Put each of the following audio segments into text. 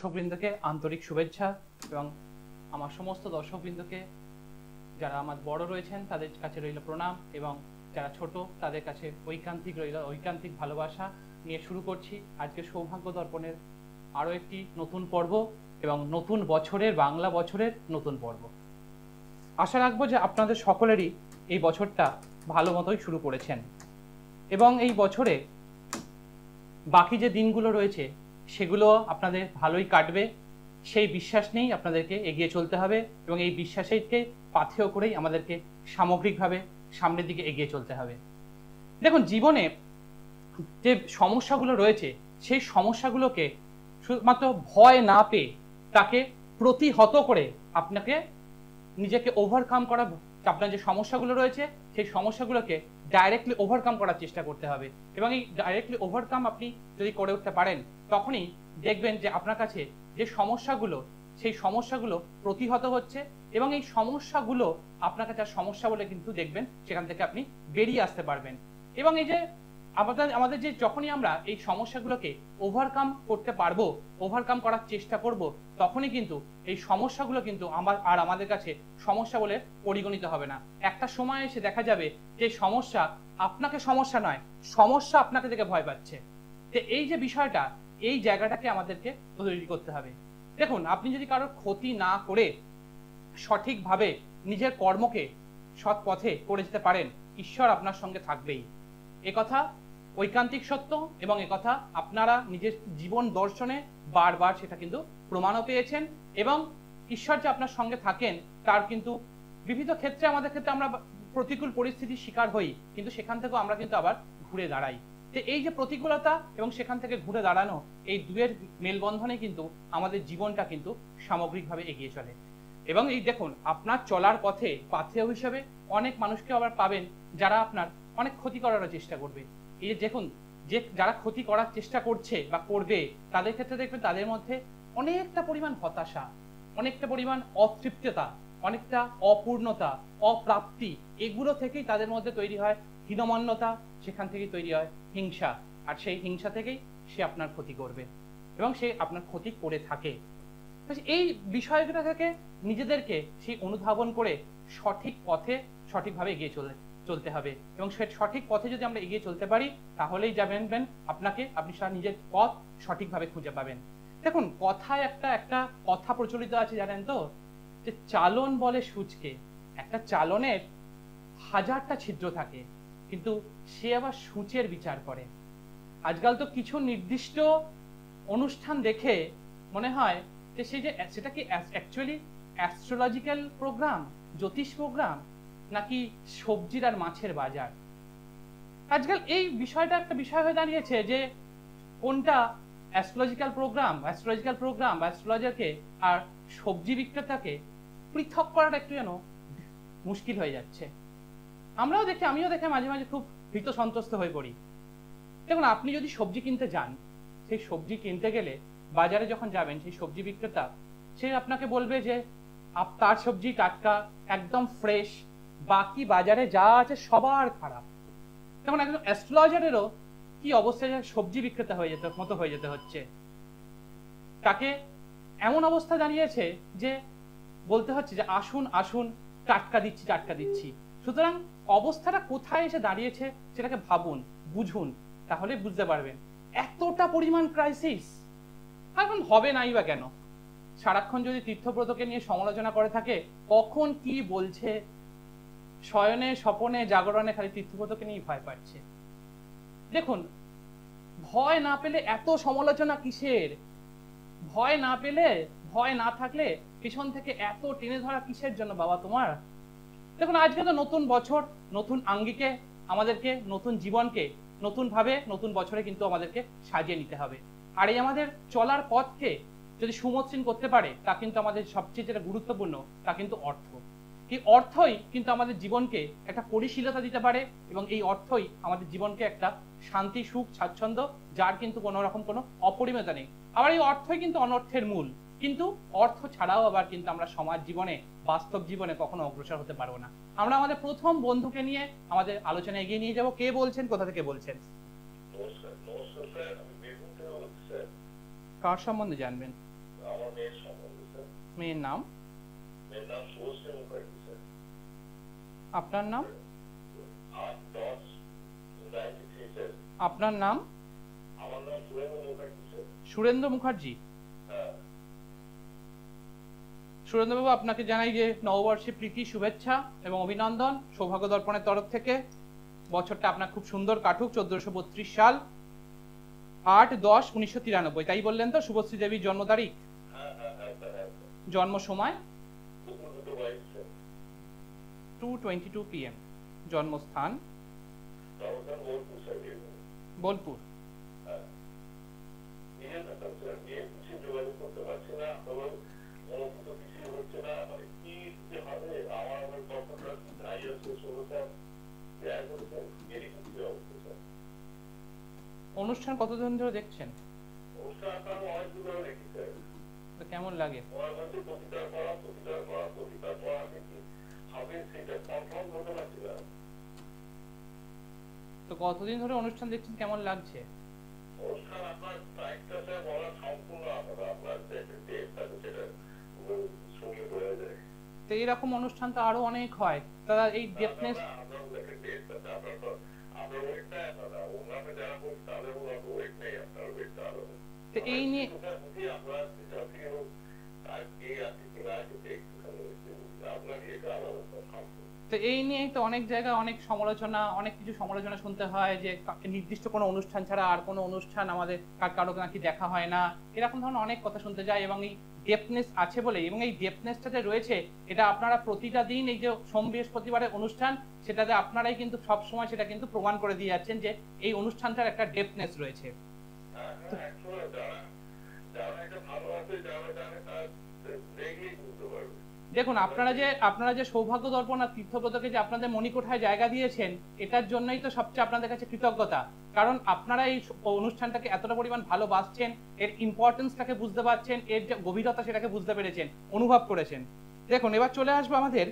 দর্শকবৃন্দকে আন্তরিক শুভেচ্ছা এবং আমার সমস্ত দর্শকবৃন্দকে যারা আমার বড় রয়েছেন তাদের কাছে রইল প্রণাম এবং যারা ছোট তাদের কাছে ঐকান্তিক ভালোবাসা নিয়ে শুরু করছি আজকে সৌভাগ্য দর্পণের আরও একটি নতুন পর্ব এবং নতুন বছরের বাংলা বছরের নতুন পর্ব। আশা রাখবো যে আপনাদের সকলেরই এই বছরটা ভালো মতোই শুরু করেছেন এবং এই বছরে বাকি যে দিনগুলো রয়েছে সেগুলো আপনাদের ভালোই কাটবে সেই বিশ্বাস নিয়েই আপনাদেরকে এগিয়ে চলতে হবে এবং এই বিশ্বাসকে পাথেয় করেই আমাদেরকে সামগ্রিকভাবে সামনের দিকে এগিয়ে চলতে হবে। দেখুন, জীবনে যে সমস্যাগুলো রয়েছে সেই সমস্যাগুলোকে শুধুমাত্র ভয় না পেয়ে তাকে প্রতিহত করে আপনাকে নিজেকে ওভারকাম করা, আপনার যে সমস্যাগুলো রয়েছে সেই সমস্যাগুলোকে ডাইরেক্টলি ওভারকাম করার চেষ্টা করতে হবে এবং এই ডাইরেক্টলি ওভারকাম আপনি যদি করে উঠতে পারেন তখনই দেখবেন যে আপনার কাছে যে সমস্যাগুলো সেই সমস্যাগুলো প্রতিহত হচ্ছে এবং এই সমস্যাগুলো আপনার কাছে সমস্যা বলে কিন্তু দেখবেন সেখান থেকে আপনি বেরিয়ে আসতে পারবেন। এবং এই যে আমাদের যে যখনই আমরা এই সমস্যাগুলোকে ওভারকাম করতে পারবো, ওভারকাম করার চেষ্টা করব, তখনই কিন্তু এই সমস্যাগুলো কিন্তু আমাদের কাছে সমস্যা বলে পরিগণিত হবে না। একটা সময় এসে দেখা যাবে যে সমস্যা আপনাকে সমস্যা নয়, সমস্যা আপনাকে দেখে ভয় পাচ্ছে। তো এই যে বিষয়টা, এই জায়গাটাকে আমাদেরকে তৈরি করতে হবে। দেখুন, আপনি যদি কারোর ক্ষতি না করে সঠিকভাবে নিজের কর্মকে সৎ পথে করে যেতে পারেন, ঈশ্বর আপনার সঙ্গে থাকবেই। একথা ঐকান্তিক সত্য এবং একথা আপনারা নিজের জীবন দর্শনে বারবার সেটা কিন্তু প্রমাণও পেয়েছেন এবং ঈশ্বর যে আপনার সঙ্গে থাকেন তার কিন্তু বিভিন্ন ক্ষেত্রে আমাদের ক্ষেত্রে আমরা প্রতিকূল পরিস্থিতির শিকার হই, কিন্তু সেখান থেকেও আমরা কিন্তু আবার ঘুরে দাঁড়াই। তো এই যে প্রতিকূলতা এবং সেখান থেকে ঘুরে দাঁড়ানো, এই দুয়ের মেলবন্ধনে কিন্তু আমাদের জীবনটা কিন্তু সামগ্রিকভাবে এগিয়ে চলে। এবং এই দেখুন, আপনার চলার পথে পাথেয় হিসেবে অনেক মানুষকে আবার পাবেন যারা আপনার অনেক ক্ষতি করার চেষ্টা করবে। এই যে দেখুন, যে যারা ক্ষতি করার চেষ্টা করছে বা করবে তাদের ক্ষেত্রে দেখবেন তাদের মধ্যে অনেকটা পরিমাণ হতাশা, অনেকটা পরিমাণ অতৃপ্ততা, অনেকটা অপূর্ণতা, অপ্রাপ্তি, এগুলো থেকেই তাদের মধ্যে তৈরি হয় হীনমন্যতা, সেখান থেকেই তৈরি হয় হিংসা, আর সেই হিংসা থেকেই সে আপনার ক্ষতি করবে এবং সে আপনার ক্ষতি করে থাকে। এই বিষয়গুলো থেকে নিজেদেরকে সেই অনুধাবন করে সঠিক পথে সঠিকভাবে এগিয়ে চলতে হবে এবং সঠিক পথে যদি আমরা এগিয়ে চলতে পারি তাহলেই জানবেন আপনি নিজের পথ সঠিকভাবে খুঁজে পাবেন। দেখুন, কথায় একটা কথা প্রচলিত আছে, জানেন তো, যে চালন বলে সূচকে। একটা চালনের হাজারটা ছিদ্র থাকে কিন্তু সে আবার সূচের বিচার করে। আজকাল তো কিছু নির্দিষ্ট অনুষ্ঠান দেখে মনে হয় যে সেটা কি অ্যাকচুয়ালি অ্যাস্ট্রোলজিক্যাল প্রোগ্রাম, জ্যোতিষ প্রোগ্রাম, নাকি সবজির আর মাছের বাজার। আজকাল এই বিষয়টা একটা বিষয় হয়ে দাঁড়িয়েছে যে কোনটা অ্যাস্ট্রোলজিক্যাল প্রোগ্রাম বা অ্যাস্ট্রোলজারকে আর সবজি বিক্রেতাকে পৃথক করাটা একটু যেন মুশকিল হয়ে যাচ্ছে। আমিও দেখে মাঝে মাঝে খুব ভীত সন্ত্রস্ত হয়ে পড়ি। দেখুন, আপনি যদি সবজি কিনতে যান, সেই সবজি কিনতে গেলে বাজারে যখন যাবেন সেই সবজি বিক্রেতা সে আপনাকে বলবে যে তার সবজি টাটকা, একদম ফ্রেশ, বাকি বাজারে যা আছে সবার খারাপ। তখন একজন অ্যাস্ট্রোলজারেরও কি অবস্থায় সবজি বিক্রেতা হয়ে যেতে হচ্ছে। তাকে এমন অবস্থা দাঁড়িয়েছে যে বলতে হচ্ছে যে আসুন আসুন, টাটকা দিচ্ছি। সুতরাং অবস্থাটা কোথায় এসে দাঁড়িয়েছে সেটাকে ভাবুন, বুঝুন, তাহলে বুঝতে পারবেন এতটা পরিমাণ ক্রাইসিস। এখন হবে নাই বা কেন? সারাক্ষণ যদি তীর্থব্রতকে নিয়ে সমালোচনা করে থাকে, কখন কি বলছে, শয়নে স্বপনে জাগরণে খালি তীর্থব্রতকে নিয়ে ভয় পাচ্ছে। দেখুন, ভয় না পেলে এত সমালোচনা কিসের? ভয় না থাকলে পিছন থেকে এত টেনে ধরা কিসের জন্য বাবা তোমার? দেখুন, আজকে তো নতুন বছর, নতুন আঙ্গিকে আমাদেরকে নতুন জীবনকে নতুন বছরে কিন্তু আমাদেরকে সাজিয়ে নিতে হবে। আর এই আমাদের চলার পথকে যদি সুমসৃণ করতে পারে তা কিন্তু আমাদের সবচেয়ে যেটা গুরুত্বপূর্ণ তা কিন্তু অর্থ। এই অর্থই কিন্তু আমাদের জীবনকে একটা পরিশীলতা দিতে পারে এবং এই অর্থই আমাদের জীবনকে একটা শান্তি, সুখ, স্বাচ্ছন্দ্য, যার কিন্তু কোনো রকম কোনো অপরিমেয়তা নেই। আবার এই অর্থই কিন্তু অনর্থের মূল। কিন্তু অর্থ ছাড়াও আবার কিন্তু আমরা সমাজ জীবনে, বাস্তব জীবনে কখনো অগ্রসর হতে পারবো না। আমরা আমাদের প্রথম বন্ধুকে নিয়ে আমাদের আলোচনা এগিয়ে নিয়ে যাব। কে বলছেন, কোথা থেকে বলছেন? নমস্কার স্যার, আমি বেগুন থেকে বলছি স্যার। কার সম্বন্ধে জানবেন? মেয়ের নাম? আপনার নাম? আপনার নাম? সুরেন্দ্র মুখার্জি। সুরেন্দ্রবাবু, আপনাকে জানাই যে নববর্ষে প্রীতি, শুভেচ্ছা এবং অভিনন্দন সৌভাগ্য দর্পণের তরফ থেকে। বছরটা আপনার খুব সুন্দর কাটুক। 1432 সাল 8-10-1993, তাই বললেন তো? শুভশ্রী দেবীর জন্ম তারিখ, জন্ম সময় 2:22 PM, জন্মস্থান বোলপুর। অনুষ্ঠান কতদিন ধরে দেখছেন? কেমন লাগে? তো কতদিন ধরে অনুষ্ঠান দেখছেন, কেমন লাগছে? তো এরকম অনুষ্ঠান তো আরো অনেক হয়, তারা এই ডেপনেস। তো এই নিয়ে তো অনেক জায়গায় অনেক সমালোচনা, অনেক কিছু সমালোচনা শুনতে হয় যে নির্দিষ্ট কোনো অনুষ্ঠান ছাড়া আর কোনো অনুষ্ঠান আমাদের কারো নাকি দেখা হয় না, এরকম ধরনের অনেক কথা শুনতে যায়। এবং এই ডেপনেস আছে বলে, এবং এই ডেপনেসটা যে রয়েছে, এটা আপনারা প্রতিটা দিন এই যে সোম বৃহস্পতিবারের অনুষ্ঠান, সেটাতে আপনারাই কিন্তু সব সময় সেটা কিন্তু প্রমাণ করে দিয়ে যাচ্ছেন যে এই অনুষ্ঠানটার একটা ডেপনেস রয়েছে। দেখুন, আপনারা যে সৌভাগ্য দর্পণ আর তীর্থব্রতকে যে আপনাদের মণিকোঠায় জায়গা দিয়েছেন, এটার জন্যই তো সবচেয়ে আপনাদের কাছে কৃতজ্ঞতা। কারণ আপনারা এই অনুষ্ঠানটাকে এতটা পরিমাণ ভালোবাসছেন, এর ইম্পর্টেন্সটাকে বুঝতে পারছেন, এর যে গভীরতা সেটাকে বুঝতে পেরেছেন, অনুভব করেছেন। দেখুন, এবার চলে আসবো আমাদের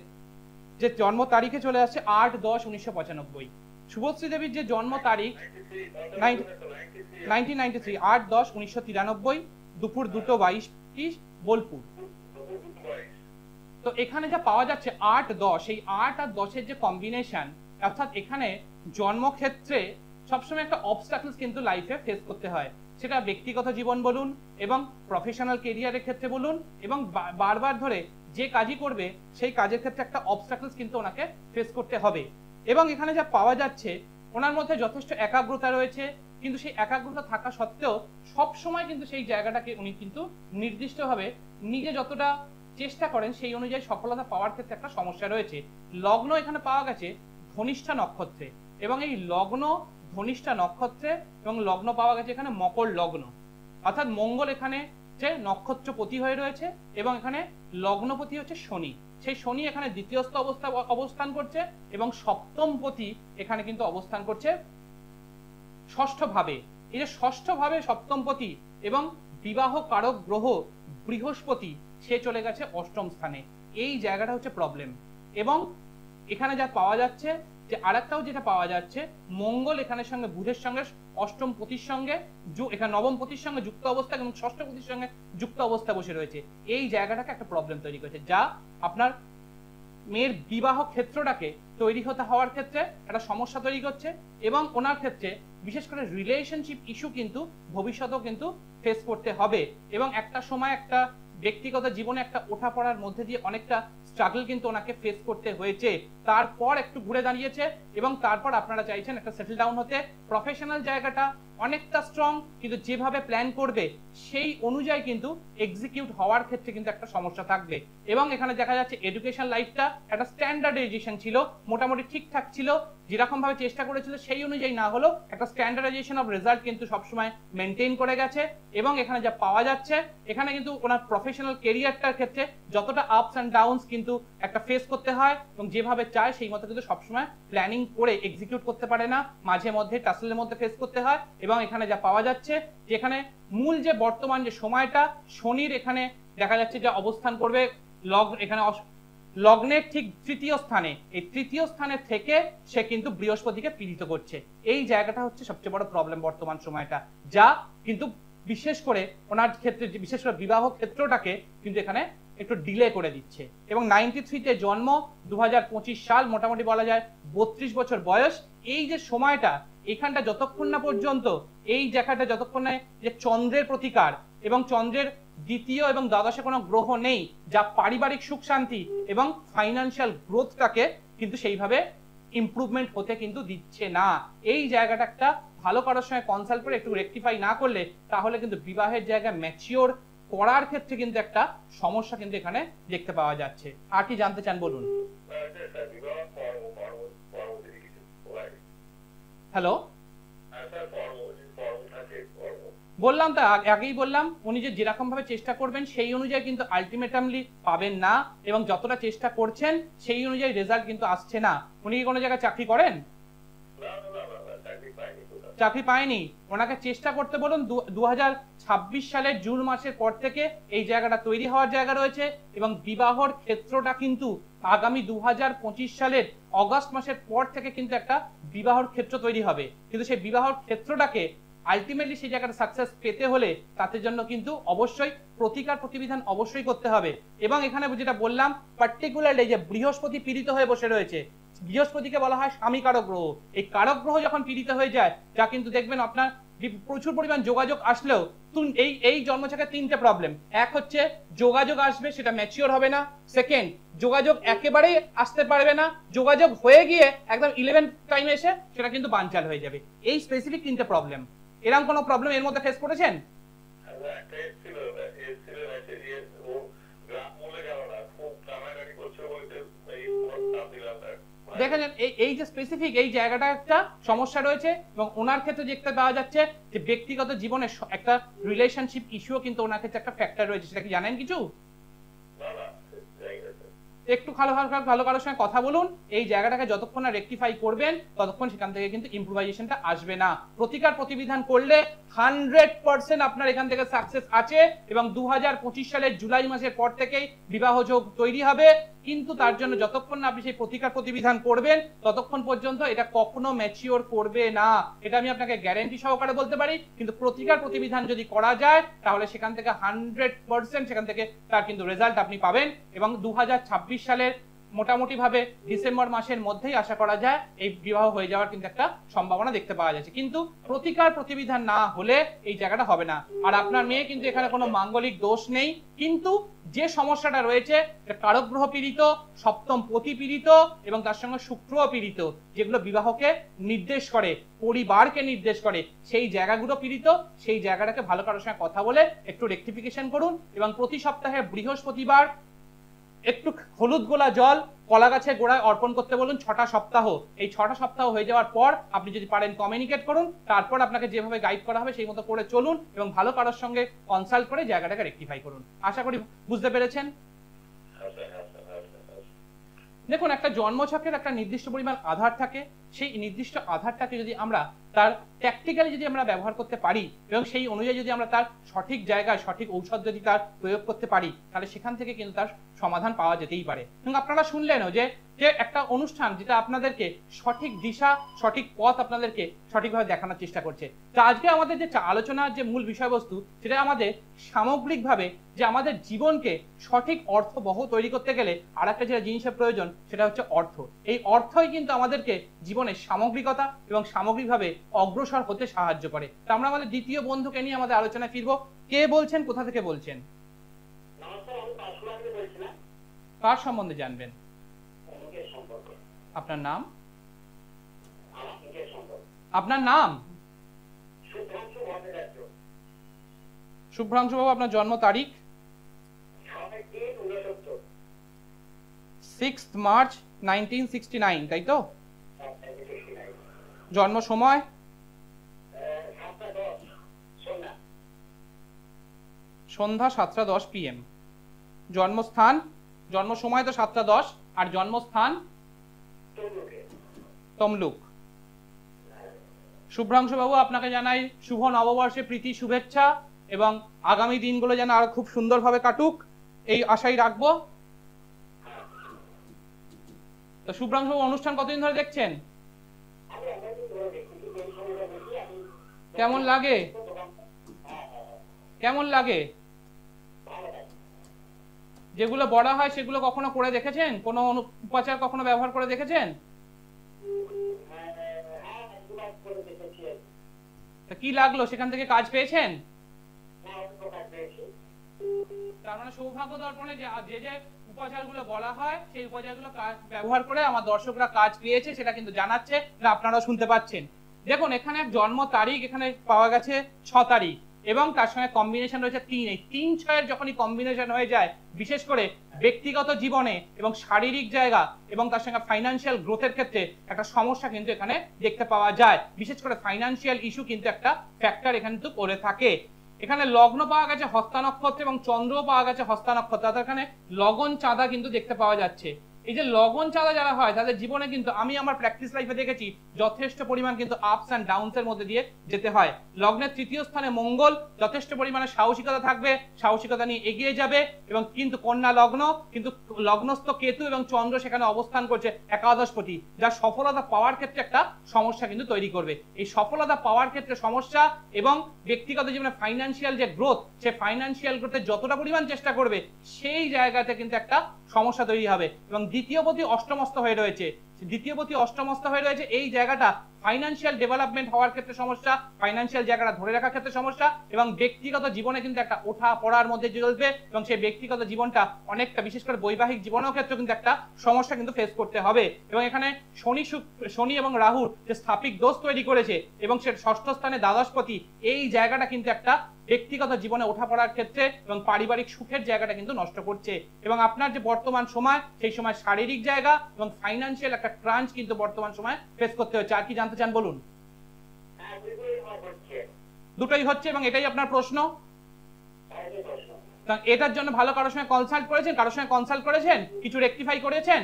যে জন্ম তারিখে, চলে আসছে 8-10-1995। শুভশ্রী দেবীর যে জন্ম তারিখ 1993, 8-10-1993, দুপুর 2:22 বোলপুর। তো এখানে যা পাওয়া যাচ্ছে 8-10, এই 8 আর 10-এর যে কম্বিনেশন, অর্থাৎ এখানে জন্মক্ষেত্রে সবসময় একটা অবস্ট্যাকলস কিন্তু লাইফে ফেস করতে হয়, সেটা ব্যক্তিগত জীবন বলুন এবং প্রফেশনাল কেরিয়ারের ক্ষেত্রে বলুন, এবং বারবার ধরে যে কাজই করবে সেই কাজের ক্ষেত্রে একটা অবস্ট্যাকলস কিন্তু ওনাকে ফেস করতে হবে। এবং এখানে যা পাওয়া যাচ্ছে, ওনার মধ্যে যথেষ্ট একাগ্রতা রয়েছে, কিন্তু সেই একাগ্রতা থাকা সত্ত্বেও সব সময় কিন্তু সেই জায়গাটাকে উনি কিন্তু নির্দিষ্টভাবে নিজে যতটা চেষ্টা করেন সেই অনুযায়ী সফলতা পাওয়ার ক্ষেত্রে একটা সমস্যা রয়েছে। লগ্ন এখানে পাওয়া গেছে ধনিষ্ঠা নক্ষত্রে, এবং এই লগ্ন ধনিষ্ঠা নক্ষত্রে এবং লগ্ন পাওয়া গেছে এখানে মকর লগ্ন, অর্থাৎ মঙ্গল এখানে যে নক্ষত্রপতি হয়ে রয়েছে, এবং এখানে লগ্নপতি হচ্ছে শনি। সেই শনি এখানে দ্বিতীয়স্থ অবস্থান করছে, এবং সপ্তমপতি এখানে কিন্তু অবস্থান করছে ষষ্ঠ ভাবে। এই যে ষষ্ঠ ভাবে সপ্তমপতি এবং বিবাহ কারক গ্রহ বৃহস্পতি, সে চলে গেছে অষ্টম স্থানে। এই জায়গাটা হচ্ছে প্রবলেম। এবং এখানে যা পাওয়া যাচ্ছে যে আরেকটাও যেটা পাওয়া যাচ্ছে, মঙ্গল এখানের সঙ্গে বুধের সঙ্গে অষ্টম পতির সঙ্গে, এখানে নবম পতির সঙ্গে যুক্ত অবস্থা এবং ষষ্ঠ পতির সঙ্গে যুক্ত অবস্থা বসে রয়েছে। এই জায়গাটাকে একটা প্রবলেম তৈরি করেছে, যা আপনার মেয়ের বিবাহ ক্ষেত্রটাকে তৈরি হতে হওয়ার ক্ষেত্রে একটা সমস্যা তৈরি করছে, এবং ওনার ক্ষেত্রে বিশেষ করে রিলেশনশিপ ইস্যু কিন্তু ভবিষ্যতেও কিন্তু ফেস করতে হবে। এবং একটা সময় একটা ব্যক্তিগত জীবনে একটা ওঠা পড়ার মধ্যে দিয়ে অনেকটা স্ট্রাগল কিন্তু ওনাকে ফেস করতে হয়েছে, তারপর একটু ঘুরে দাঁড়িয়েছে, এবং তারপর আপনারা চাইছেন একটা সেটেল ডাউন হতে। প্রফেশনাল জায়গাটা অনেকটা স্ট্রং, কিন্তু যেভাবে প্ল্যান করবে সেই অনুযায়ী কিন্তু এক্সিকিউট হওয়ার ক্ষেত্রে কিন্তু একটা সমস্যা থাকবে। এবং এখানে দেখা যাচ্ছে এডুকেশন লাইফটা একটা স্ট্যান্ডার্ডাইজেশন ছিল, মোটামুটি ঠিকঠাক ছিল, যেরকম ভাবে চেষ্টা করেছিল সেই অনুযায়ী না হলেও একটা স্ট্যান্ডার্ডাইজেশন অফ রেজাল্ট কিন্তু সবসময় মেনটেন করে গেছে। এবং এখানে যা পাওয়া যাচ্ছে, এখানে কিন্তু ওনার প্রফেশনাল কেরিয়ারটার ক্ষেত্রে যতটা আপস অ্যান্ড ডাউনস কিন্তু একটা ফেস করতে হয়, এবং যেভাবে চায় সেই মতো কিন্তু সবসময় প্ল্যানিং করে এক্সিকিউট করতে পারে না, মাঝে মধ্যে টাসলের মধ্যে ফেস করতে হয়। এবং এখানে যা পাওয়া যাচ্ছে, যেখানে মূল যে বর্তমান যে সময়টা শনির এখানে দেখা যাচ্ছে যে অবস্থান করবে এখানে লগ্নের ঠিক তৃতীয় স্থানে, এই তৃতীয় স্থানে থেকে সে কিন্তু বৃহস্পতিকে পীড়িত করছে। এই জায়গাটা হচ্ছে সবচেয়ে বড় প্রবলেম বর্তমান সময়টা, যা কিন্তু বিশেষ করে ওনার ক্ষেত্রে, বিশেষ করে বিবাহ ক্ষেত্রটাকে কিন্তু এখানে একটু ডিলে করে দিচ্ছে। এবং 93-তে জন্ম, 2025 সাল, মোটামুটি বলা যায় 32 বছর বয়স। এই যে সময়টা, এখানটা যতক্ষণ না পর্যন্ত এই জায়গাটা যতক্ষণ না যে চন্দ্রের প্রতিকার এবং চন্দ্রের দ্বিতীয় এবং দ্বাদশে কোনো গ্রহ নেই, যা পারিবারিক সুখ শান্তি এবং ফাইন্যান্সিয়াল গ্রোথটাকে কিন্তু সেইভাবে ইমপ্রুভমেন্ট হতে কিন্তু দিচ্ছে না। এই জায়গাটা একটা ভালো কারোর সঙ্গে কনসাল্ট করে একটু রেকটিফাই না করলে তাহলে কিন্তু বিবাহের জায়গা ম্যাচিওর করার ক্ষেত্রে কিন্তু একটা সমস্যা কিন্তু এখানে দেখতে পাওয়া যাচ্ছে। আর কি জানতে চান বলুন। হ্যালো, বললাম তো আগেই বললাম, উনি যে যেরকম ভাবে চেষ্টা করবেন সেই অনুযায়ী কিন্তু আলটিমেটামলি পাবেন না, এবং যতটা চেষ্টা করছেন সেই অনুযায়ী রেজাল্ট কিন্তু আসছে না। উনি কি কোনো জায়গায় চাকরি করেন? চাকরি পায়নি। ওনাকে চেষ্টা করতে বলুন। 2026 সালের জুন মাসের পর থেকে এই জায়গাটা তৈরি হওয়ার জায়গা রয়েছে, এবং বিবাহর ক্ষেত্রটা কিন্তু আগামী 2025 সালের অগস্ট মাসের পর থেকে কিন্তু একটা বিবাহর ক্ষেত্র তৈরি হবে। কিন্তু সেই বিবাহর ক্ষেত্রটাকে আলটিমেটলি সেই জায়গাটা সাকসেস পেতে হলে তাদের জন্য কিন্তু অবশ্যই প্রতিকার প্রতিবিধান অবশ্যই করতে হবে। এবং এখানে যেটা বললাম, পার্টিকুলারলি যে বৃহস্পতি পীড়িত হয়ে বসে রয়েছে, বৃহস্পতিকে বলা হয় স্বামী কারক গ্রহ। এই কারক গ্রহ যখন পীড়িত হয়ে যায়, যা কিন্তু দেখবেন আপনার প্রচুর পরিমাণ যোগাযোগ আসলেও এই জন্মছকে 3টে প্রবলেম। এক হচ্ছে যোগাযোগ আসবে, সেটা ম্যাচিওর হবে না। সেকেন্ড, যোগাযোগ একেবারেই আসতে পারবে না, যোগাযোগ হয়ে গিয়ে একদম 11 টাইমে এসে সেটা কিন্তু বানচাল হয়ে যাবে। এই স্পেসিফিক 3টে প্রবলেম। এরকম কোনো প্রবলেম এর মধ্যে ফেস করেছেন? দেখেন এই যে স্পেসিফিক এই জায়গাটা একটা সমস্যা রয়েছে, এবং ওনার ক্ষেত্রে দেখতে পাওয়া যাচ্ছে যে ব্যক্তিগত জীবনে একটা রিলেশনশিপ ইস্যুও কিন্তু ওনার ক্ষেত্রে একটা ফ্যাক্টর রয়েছে। সেটা কি জানেন কিছু? একটু ভালো কারোর সঙ্গে কথা বলুন। এই জায়গাটাকে যতক্ষণ না রেকটিফাই করবেন ততক্ষণ সেখান থেকে কিন্তু ইমপ্রুভাইজেশনটা আসবে না। প্রতিকার প্রতিবিধান করলে 100% আপনার এখান থেকে সাকসেস আছে, এবং 2025 সালের জুলাই মাসের পর থেকেই বিবাহ যোগ তৈরি হবে। কিন্তু তার জন্য যতক্ষণ না আপনি সেই প্রতিকার প্রতিবিধান করবেন ততক্ষণ পর্যন্ত এটা কখনো ম্যাচিওর করবে না, এটা আমি আপনাকে গ্যারান্টি সহকারে বলতে পারি। কিন্তু প্রতিকার প্রতিবিধান যদি করা যায় তাহলে সেখান থেকে 100% সেখান থেকে তার কিন্তু রেজাল্ট আপনি পাবেন। এবং 2026 সালের মোটামুটি ভাবে ডিসেম্বর মাসের মধ্যেই আশা করা যায় এই বিবাহ হয়ে যাওয়ার কিন্তু একটা সম্ভাবনা দেখতে পাওয়া যাচ্ছে। কিন্তু প্রতিকার প্রতিবিধান না হলে এই জায়গাটা হবে না। আর আপনার মেয়ে কিন্তু এখানে কোনো মাঙ্গলিক দোষ নেই, কিন্তু যে সমস্যাটা রয়েছে কারক গ্রহ পীড়িত, সপ্তম পতি পীড়িত, এবং তার সঙ্গে শুক্র পীড়িত, যেগুলো বিবাহকে নির্দেশ করে, পরিবারকে নির্দেশ করে, সেই জায়গাগুলো পীড়িত। সেই জায়গাটাকে ভালো কারোর সঙ্গে কথা বলে একটু রেকটিফিকেশন করুন। এবং প্রতি সপ্তাহে বৃহস্পতিবার একটু হলুদ গোলা জল কলা গাছের গোড়ায় অর্পণ করতে বলুন 6টা সপ্তাহ। এই 6টা সপ্তাহ হয়ে যাওয়ার পর আপনি যদি পারেন কমিউনিকেট করুন, তারপর আপনাকে যেভাবে গাইড করা হবে সেই মতো করে চলুন, এবং ভালো কারোর সঙ্গে কনসাল্ট করে জায়গাটাকে রেকটিফাই করুন। আশা করি বুঝতে পেরেছেন। দেখুন, একটা জন্মছকের একটা নির্দিষ্ট পরিমাণ আধার থাকে। সেই নির্দিষ্ট আধারটাকে যদি আমরা তার ট্যাকটিক্যালি যদি আমরা ব্যবহার করতে পারি, এবং সেই অনুযায়ী যদি আমরা তার সঠিক জায়গায় সঠিক ঔষধ যদি তার প্রয়োগ করতে পারি, তাহলে সেখান থেকে কিন্তু তার সমাধান পাওয়া যেতেই পারে। এবং আপনারা শুনলেনও যে একটা অনুষ্ঠান যেটা আপনাদেরকে সঠিক দিশা সঠিক পথ আপনাদেরকে সঠিকভাবে দেখানোর চেষ্টা করছে। তো আজকে আমাদের যে আলোচনার যে মূল বিষয়বস্তু, সেটা আমাদের সামগ্রিকভাবে যে আমাদের জীবনকে সঠিক অর্থবহ তৈরি করতে গেলে আর একটা যেটা জিনিসের প্রয়োজন, সেটা হচ্ছে অর্থ। এই অর্থই কিন্তু আমাদেরকে জীবনের সামগ্রিকতা এবং সামগ্রিকভাবে অগ্রসর হতে সাহায্য করে। তো আমরা আমাদের দ্বিতীয় বন্ধুকে নিয়ে আমাদের আলোচনায় ফিরবো। কে বলছেন, কোথা থেকে বলছেন? কার সম্বন্ধে জানবেন? আপনার নাম? আপনার নাম? শুভ্রাংশু বাবু, আপনার জন্ম তারিখ? 6 মার্চ 1969, তাই তো? জন্ম সময়? সন্ধ্যা 7:10 PM। জন্মস্থান? জন্ম সময় তো 7:10, আর জন্মস্থান? তমলুক। শুভ্রাংশু বাবু, আপনাকে জানাই শুভ নববর্ষে প্রীতি শুভেচ্ছা, এবং আগামী দিনগুলো যেন আরো খুব সুন্দরভাবে কাটুক এই আশাই রাখবো। তো শুভ্রাংশু বাবু, অনুষ্ঠান কতদিন ধরে দেখছেন? কেমন লাগে? কেমন লাগে? যেগুলো বলা হয় সেগুলো কখনো করে দেখেছেন? কোনো উপাচার কখনো ব্যবহার করে দেখেছেন? তা কি লাগলো, সেখান থেকে কাজ পেয়েছেন? তার মানে সৌভাগ্য দর্পণে যে যে উপাচারগুলো বলা হয় সেই উপাচারগুলো ব্যবহার করে আমার দর্শকরা কাজ পেয়েছে, সেটা কিন্তু জানাচ্ছে, আপনারাও শুনতে পাচ্ছেন। দেখুন এখানে জন্ম তারিখ এখানে পাওয়া গেছে 6 তারিখ এবং তার সঙ্গে কম্বিনেশন রয়েছে 3। এই 3-6 যখনই কম্বিনেশন হয়ে যায়, বিশেষ করে ব্যক্তিগত জীবনে এবং শারীরিক জায়গা এবং তার সঙ্গে ফাইন্যান্সিয়াল গ্রোথের ক্ষেত্রে একটা সমস্যা কিন্তু এখানে দেখতে পাওয়া যায়। বিশেষ করে ফাইন্যান্সিয়াল ইস্যু কিন্তু একটা ফ্যাক্টর এখানে কিন্তু করে থাকে। এখানে লগ্ন পাওয়া গেছে হস্তা নক্ষত্র এবং চন্দ্রও পাওয়া গেছে হস্তা নক্ষত্র, অর্থাৎ এখানে লগন চাঁদা কিন্তু দেখতে পাওয়া যাচ্ছে। এই যে লগন চাঁদা যারা হয় তাদের জীবনে কিন্তু আমি আমার প্র্যাকটিস লাইফে দেখেছি যথেষ্ট পরিমাণ কিন্তু আপস অ্যান্ড ডাউনস এর মধ্যে দিয়ে যেতে হয়। লগ্নের 3য় স্থানে মঙ্গল, যথেষ্ট পরিমাণে সাহসিকতা থাকবে, সাহসিকতা নিয়ে এগিয়ে যাবে এবং কিন্তু কন্যা লগ্ন, কিন্তু লগ্নস্থ কেতু এবং চন্দ্র সেখানে অবস্থান করছে একাদশপতি, যা সফলতা পাওয়ার ক্ষেত্রে একটা সমস্যা কিন্তু তৈরি করবে। এই সফলতা পাওয়ার ক্ষেত্রে সমস্যা এবং ব্যক্তিগত জীবনে ফাইন্যান্সিয়াল যে গ্রোথ, সে ফাইন্যান্সিয়াল গ্রোথে যতটা পরিমাণ চেষ্টা করবে সেই জায়গাতে কিন্তু একটা সমস্যা তৈরি হবে। এবং দ্বিতীয়পতি অষ্টমস্থ হয়ে রয়েছে, দ্বিতীয়পতি অষ্টমস্থ হয়ে রয়েছে, এই জায়গাটা ফাইন্যান্সিয়াল ডেভেলপমেন্ট হওয়ার ক্ষেত্রে সমস্যা, ফাইন্যান্সিয়াল জায়গাটা ধরে রাখার ক্ষেত্রে সমস্যা এবং ব্যক্তিগত জীবনে কিন্তু একটা ওঠা পড়ার মধ্যে চলবে এবং সেই ব্যক্তিগত জীবনটা অনেকটা, বিশেষ করে বৈবাহিক জীবনের ক্ষেত্রে কিন্তু একটা সমস্যা কিন্তু ফেস করতে হবে। এবং এখানে শনি এবং রাহুর যে স্থাপিক দোষ তৈরি করেছে এবং সে 6ষ্ঠ স্থানে দ্বাদশপতি, এই জায়গাটা কিন্তু একটা ব্যক্তিগত জীবনে ওঠা পড়ার ক্ষেত্রে এবং পারিবারিক সুখের জায়গাটা কিন্তু নষ্ট করছে। এবং আপনার যে বর্তমান সময়, সেই সময় শারীরিক জায়গা এবং ফাইন্যান্সিয়াল একটা ক্রাঞ্চ কিন্তু বর্তমান সময় ফেস করতে হচ্ছে। আর কি জানতে চান বলুন? দুটোই হচ্ছে এবং এটাই আপনার প্রশ্ন। এটার জন্য ভালো কারোর সঙ্গে কনসাল্ট করেছেন? কারোর সঙ্গে কনসাল্ট করেছেন? কিছু রেকটিফাই করেছেন?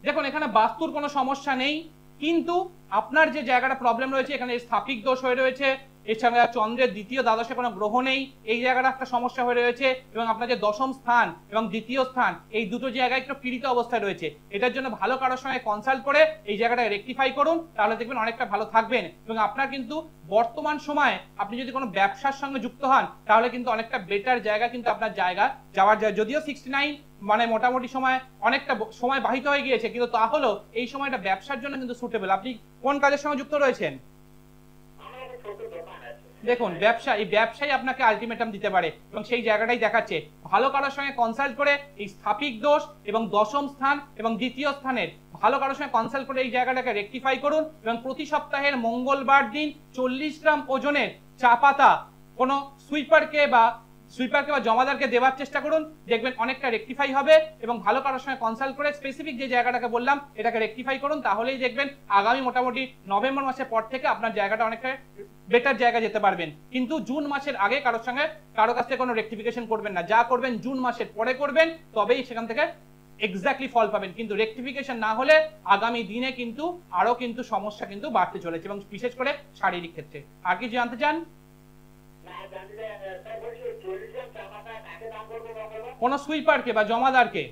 দেখুন এখানে বাস্তুর কোনো সমস্যা নেই, কিন্তু আপনার যে জায়গাটা প্রবলেম রয়েছে, এখানে স্থাপিক দোষ হয়ে রয়েছে, এছাড়া চন্দ্রের 2য় দ্বাদশে কোনো গ্রহ নেই, এই জায়গাটা একটা সমস্যা হয়ে রয়েছে এবং আপনার যে ১০ম স্থান এবং 2য় স্থান, এই দুটো জায়গায় একটু পীড়িত অবস্থায় রয়েছে। এটার জন্য ভালো কারোর সঙ্গে কনসাল্ট করে এই জায়গাটা রেকটিফাই করুন, তাহলে দেখবেন অনেকটা ভালো থাকবেন। এবং আপনার কিন্তু বর্তমান সময়ে আপনি যদি কোনো ব্যবসার সঙ্গে যুক্ত হন, তাহলে কিন্তু অনেকটা বেটার জায়গা কিন্তু আপনার জায়গা যাওয়ার যায়। যদিও 69 মানে মোটামুটি সময় অনেকটা সময় বাহিত হয়ে গিয়েছে, কিন্তু তাহলেও এই সময়টা ব্যবসার জন্য কিন্তু সুটেবল। আপনি কোন কাজের সঙ্গে যুক্ত রয়েছেন? দেখুন ব্যবসায়ী আপনাকে আলটিমেটাম দিতে পারে এবং সেই জায়গাটাই দেখাচ্ছে। ভালো কারোর সঙ্গে কনসাল্ট করে এই স্থাপিক দোষ এবং 10ম স্থান এবং 2য় স্থানের ভালো কারোর সঙ্গে কনসাল্ট করে এই জায়গাটাকে রেকটিফাই করুন। এবং প্রতি সপ্তাহের মঙ্গলবার দিন 40 গ্রাম ওজনের চা পাতা কোনো সুইপারকে বা জমাদারকে দেওয়ার চেষ্টা করুন, দেখবেন অনেকটা রেকটিফাই হবে। এবং ভালো কারোর সঙ্গে কনসাল্ট করে স্পেসিফিক যে জায়গাটাকে বললাম এটাকে রেকটিফাই করুন, তাহলেই দেখবেন আগামী মোটামুটি নভেম্বর মাসের পর থেকে আপনার জায়গাটা অনেকটা বেটার জায়গা যেতে পারবেন। কিন্তু জুন মাসের আগে কারো কাছ থেকে কোনো রেকটিফিকেশন করবেন না, যা করবেন জুন মাসের পরে করবেন, তবেই সেখান থেকে এক্স্যাক্টলি ফল পাবেন। কিন্তু রেকটিফিকেশন না হলে আগামী দিনে কিন্তু আরো কিন্তু সমস্যা কিন্তু বাড়তে চলেছে এবং বিশেষ করে শারীরিক ক্ষেত্রে। আর কি জানতে চান? কোন সুইপারকে বা জমাদারকে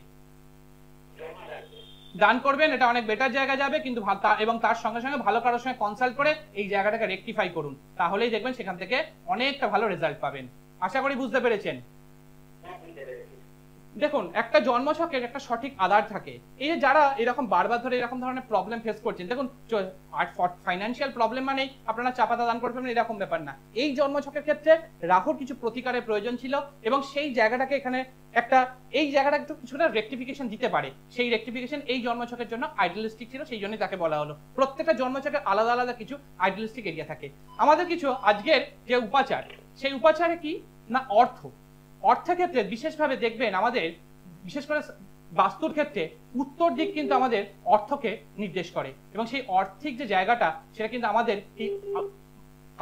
দান করবেন, এটা অনেক বেটার জায়গা যাবে। কিন্তু এবং তার সঙ্গে সঙ্গে ভালো কারোর সঙ্গে কনসাল্ট করে এই জায়গাটাকে রেকটিফাই করুন, তাহলেই দেখবেন সেখান থেকে অনেকটা ভালো রেজাল্ট পাবেন। আশা করি বুঝতে পেরেছেন। দেখুন একটা জন্মছকের একটা সঠিক আধার থাকে। এই যে যারা এরকম বারবার ধরে এরকম ধরনের প্রবলেম ফেস করছেন, দেখুন ফাইন্যান্সিয়াল প্রবলেম মানেই আপনারা চা পাতা দান করবেন এরকম ব্যাপার না। এই জন্মছকের ক্ষেত্রে রাহুর কিছু প্রতিকারের প্রয়োজন ছিল এবং সেই জায়গাটাকে এখানে এই জায়গাটা একটু কিছুটা রেকটিফিকেশন দিতে পারে। সেই রেকটিফিকেশন এই জন্মছকের জন্য আইডিয়ালিস্টিক ছিল, সেই জন্যই তাকে বলা হলো। প্রত্যেকটা জন্মছকের আলাদা আলাদা কিছু আইডিয়ালিস্টিক এরিয়া থাকে। আমাদের কিছু আজকের যে উপাচার, সেই উপাচারে কি না অর্থের ক্ষেত্রে বিশেষভাবে দেখবেন আমাদের, বিশেষ করে বাস্তুর ক্ষেত্রে উত্তর দিক কিন্তু আমাদের অর্থকে নির্দেশ করে এবং সেই আর্থিক যে জায়গাটা সেটা কিন্তু আমাদের এই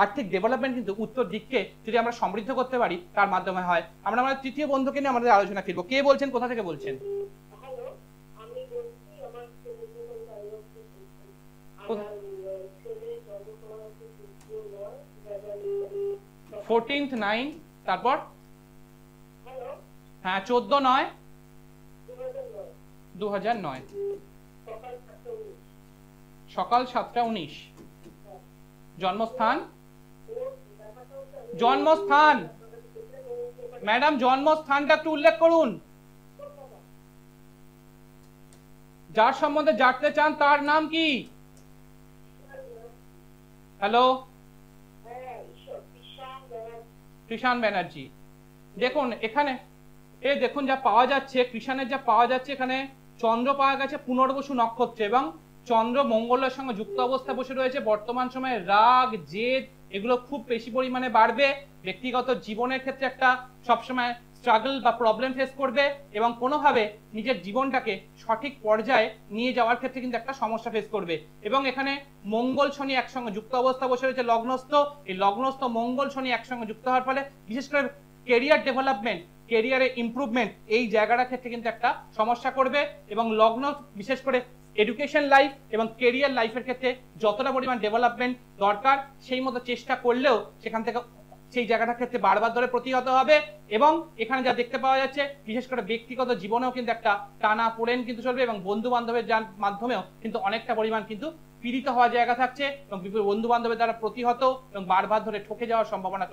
আর্থিক ডেভেলপমেন্ট কিন্তু উত্তর দিককে যদি আমরা সমৃদ্ধ করতে পারি তার মাধ্যমে হয়। আমরা আমাদের তৃতীয় বন্ধুকে নিয়ে আমাদের আলোচনা ফিরবো। কে বলছেন, কোথা থেকে বলছেন? 14th 9 তারপর হ্যাঁ 14/9/2009 সকাল 7টা 19। জন্মস্থান জন্মস্থান, ম্যাডাম জন্মস্থানটা একটু উল্লেখ করুন। যার সম্বন্ধে জানতে চান তার নাম কি? হ্যালো, কৃষাণ ব্যানার্জি। দেখুন এখানে দেখুন যা পাওয়া যাচ্ছে, কৃষাণের যা পাওয়া যাচ্ছে, এখানে চন্দ্র পাওয়া গেছে পুনর্বসু নক্ষত্রে এবং চন্দ্র মঙ্গলের সঙ্গে যুক্ত অবস্থায় বসে রয়েছে। বর্তমান সময়ে রাগ, জেদ এগুলো খুব বেশি পরিমাণে বাড়বে। ব্যক্তিগত জীবনের ক্ষেত্রে একটা সবসময় স্ট্রাগল বা প্রবলেম ফেস করবে এবং কোনোভাবে নিজের জীবনটাকে সঠিক পর্যায়ে নিয়ে যাওয়ার ক্ষেত্রে কিন্তু একটা সমস্যা ফেস করবে। এবং এখানে মঙ্গল শনি একসঙ্গে যুক্ত অবস্থা বসে রয়েছে লগ্নস্থ। এই লগ্নস্থ মঙ্গল শনি একসঙ্গে যুক্ত হওয়ার ফলে বিশেষ করে কেরিয়ার ডেভেলপমেন্ট, কেরিয়ারে ইমপ্রুভমেন্ট এই জায়গাটার ক্ষেত্রে কিন্তু একটা সমস্যা করবে। এবং লগ্ন বিশেষ করে এডুকেশন লাইফ এবং কেরিয়ার লাইফের ক্ষেত্রে যতটা পরিমাণ ডেভেলপমেন্ট দরকার সেই মতো চেষ্টা করলেও সেখান থেকে সেই জায়গাটার ক্ষেত্রে বারবার ধরে প্রতিহত হবে। এবং এখানে যা দেখতে পাওয়া যাচ্ছে বিশেষ করে ব্যক্তিগত জীবনেও কিন্তু একটা টানা পোড়েন কিন্তু চলবে এবং বন্ধু বান্ধবের মাধ্যমেও কিন্তু অনেকটা পরিমাণ কিন্তু পীড়িত হওয়ার জায়গা থাকছে এবং বন্ধু বান্ধবের দ্বারা প্রতিহত এবং বারবার ধরে ঠকে যাওয়ার সম্ভাবনা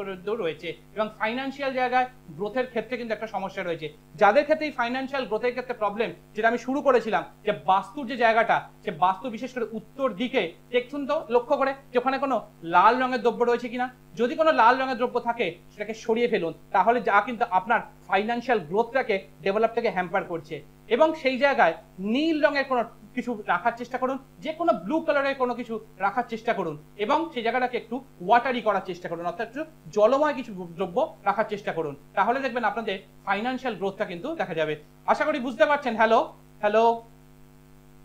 রয়েছে। এবং ফাইন্যান্সিয়াল জায়গায় গ্রোথের ক্ষেত্রে কিন্তু একটা সমস্যা রয়েছে। যাদের ক্ষেত্রে এই ফাইন্যান্সিয়াল গ্রোথের ক্ষেত্রে প্রবলেম, যেটা আমি শুরু করেছিলাম যে বাস্তুর যে জায়গাটা, সে বাস্তু বিশেষ করে উত্তর দিকে দেখুন তো লক্ষ্য করে যে ওখানে কোনো লাল রঙের দ্রব্য রয়েছে কিনা। যদি কোনো লাল রঙের দ্রব্য থাকে সেটাকে সরিয়ে ফেলুন, তাহলে যা কিন্তু আপনার ফাইন্যান্সিয়াল গ্রোথটাকে ডেভেলপটাকে হ্যাম্পার করছে। এবং সেই জায়গায় নীল রঙের কোনো কিছু রাখার চেষ্টা করুন, যে কোনো ব্লু কালারের কোনো কিছু রাখার চেষ্টা করুন এবং সেই জায়গাটাকে একটু ওয়াটারি করার চেষ্টা করুন, অর্থাৎ একটু জলময় কিছু দ্রব্য রাখার চেষ্টা করুন, তাহলে দেখবেন আপনাদের ফাইন্যান্সিয়াল গ্রোথটা কিন্তু দেখা যাবে। আশা করি বুঝতে পারছেন। হ্যালো হ্যালো,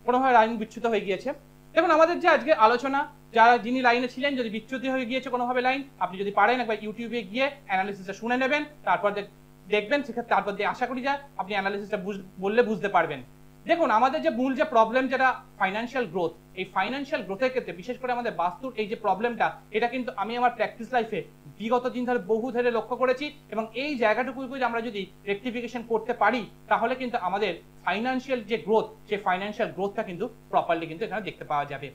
কোনোভাবে লাইন বিচ্যুত হয়ে গিয়েছে। দেখুন আমাদের যে আজকে আলোচনা, যিনি লাইনে ছিলেন যদি বিচ্যুত হয়ে গিয়েছে কোনোভাবে লাইন, আপনি যদি পারেন একবার ইউটিউবে গিয়ে অ্যানালিসিসটা শুনে নেবেন, তারপর দেখবেন, সেক্ষেত্রে তারপর দিয়ে আশা করি যে আপনি অ্যানালিসিসটা বললে বুঝতে পারবেন। দেখুন আমাদের যে মূল যে প্রবলেম যেটা ফাইন্যান্সিয়াল গ্রোথ, এই ফাইন্যান্সিয়াল গ্রোথের ক্ষেত্রে বিশেষ করে আমাদের বাস্তুর এই যে প্রবলেমটা, এটা কিন্তু আমি আমার প্র্যাকটিস লাইফে বিগত দিন ধরে বহু ধরে লক্ষ্য করেছি এবং এই জায়গাটুকু আমরা যদি রেকটিফিকেশন করতে পারি তাহলে কিন্তু আমাদের ফাইন্যান্সিয়াল যে গ্রোথ, সেই ফাইন্যান্সিয়াল গ্রোথটা কিন্তু প্রপারলি কিন্তু এখানে দেখতে পাওয়া যাবে।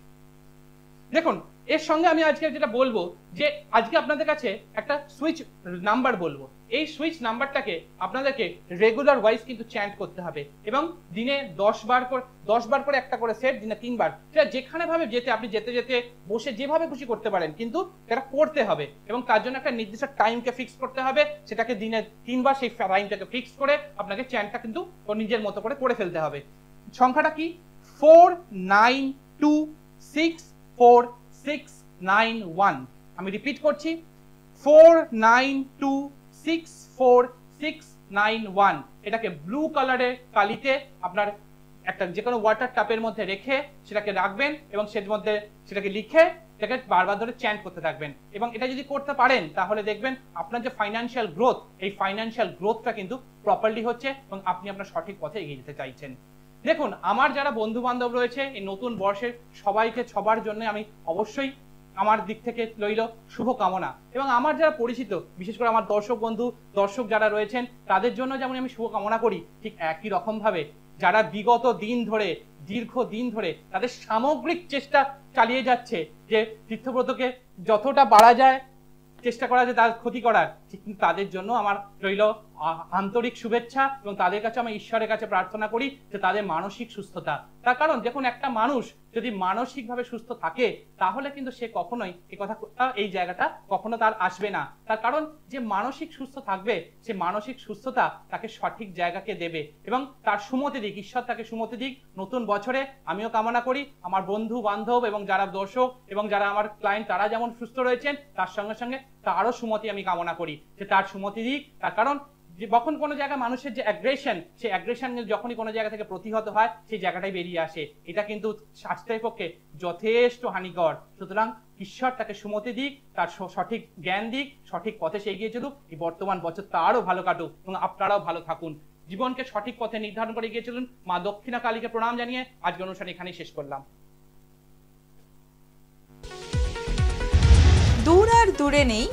দেখুন এর সঙ্গে আমি আজকে যেটা বলবো যে আজকে আপনাদের কাছে একটা সুইচ নাম্বার বলবো। এই সুইচ নাম্বারটাকে আপনাদেরকে রেগুলার ওয়াইজ কিন্তু চ্যান্ট করতে হবে এবং দিনে 10 বার করে একটা করে সেট, দিনে 3 বার, সেটা যেখানে ভাবে আপনি যেতে যেতে বসে যেভাবে খুশি করতে পারেন, কিন্তু এটা করতে হবে এবং তার জন্য একটা নির্দিষ্ট টাইমকে ফিক্স করতে হবে। সেটাকে দিনে 3 বার সেই টাইমটাকে ফিক্স করে আপনাকে চ্যান্টটা কিন্তু নিজের মতো করে করে ফেলতে হবে। সংখ্যাটা কি? 49264691। আমি রিপিট করছি, 49264691। এটাকে ব্লু কালারের কালিতে আপনার একটা যে কোনো ওয়াটার টাপের মধ্যে রেখে সেটাকে রাখবেন এবং সেটার মধ্যে সেটাকে লিখে এটাকে বারবার ধরে চ্যান্ট করতে থাকবেন। এবং এটা যদি করতে পারেন তাহলে দেখবেন আপনার যে ফাইন্যান্সিয়াল গ্রোথ, এই ফাইন্যান্সিয়াল গ্রোথটা কিন্তু প্রপারলি হচ্ছে এবং আপনি আপনার সঠিক পথে এগিয়ে যেতে চাইছেন। দেখুন আমার যারা বন্ধু বান্ধব রয়েছে এই নতুন বর্ষের সবাইকে, সবার জন্য আমি অবশ্যই আমার দিক থেকে রইল শুভ কামনা। এবং আমার যারা পরিচিত বিশেষ করে আমার দর্শক যারা রয়েছেন তাদের জন্য যেমন আমি শুভ কামনা করি, ঠিক একই রকম ভাবে যারা বিগত দিন ধরে দীর্ঘদিন ধরে তাদের সামগ্রিক চেষ্টা চালিয়ে যাচ্ছে যে তীর্থব্রতকে যতটা বাড়া যায় চেষ্টা করা যায় তার ক্ষতি করার, ঠিক তাদের জন্য আমার রইল আন্তরিক শুভেচ্ছা এবং তাদের কাছে আমি ঈশ্বরের কাছে প্রার্থনা করি যে তাদের মানসিক সুস্থতা। তার কারণ দেখুন একটা মানুষ যদি মানসিকভাবে সুস্থ থাকে তাহলে কিন্তু সে কখনোই এই জায়গাটা কখনো তার আসবে না। তার কারণ যে মানসিক সুস্থ থাকবে সে মানসিক সুস্থতা তাকে সঠিক জায়গাকে দেবে এবং তার সুমতি দিক, ঈশ্বর তাকে সুমতি দিক। নতুন বছরে আমিও কামনা করি আমার বন্ধু বান্ধব এবং যারা দর্শক এবং যারা আমার ক্লায়েন্ট তারা যেমন সুস্থ রয়েছেন তার সঙ্গে সঙ্গে তারও সুমতি আমি কামনা করি যে তার সুমতি দিক। তার কারণ যখন কোনো জায়গায় মানুষের যে অ্যাগ্রেশন, সেই অ্যাগ্রেশন যখনই কোনো জায়গা থেকে প্রতিহত হয় সেই জায়গাটাই বেরিয়ে আসে, এটা কিন্তু স্বাস্থ্যের পক্ষে যথেষ্ট হানিকর। সুতরাং ঈশ্বর তাকে সুমতি দিক, তার সঠিক জ্ঞান দিক, সঠিক পথে সে এগিয়ে চলুক, এই বর্তমান বছর তারও ভালো কাটুক এবং আপনারাও ভালো থাকুন, জীবনকে সঠিক পথে নির্ধারণ করে এগিয়ে চলুন। মা দক্ষিণা কালীকে প্রণাম জানিয়ে আজকের অনুষ্ঠান এখানেই শেষ করলাম। দূর আর দূরে নেই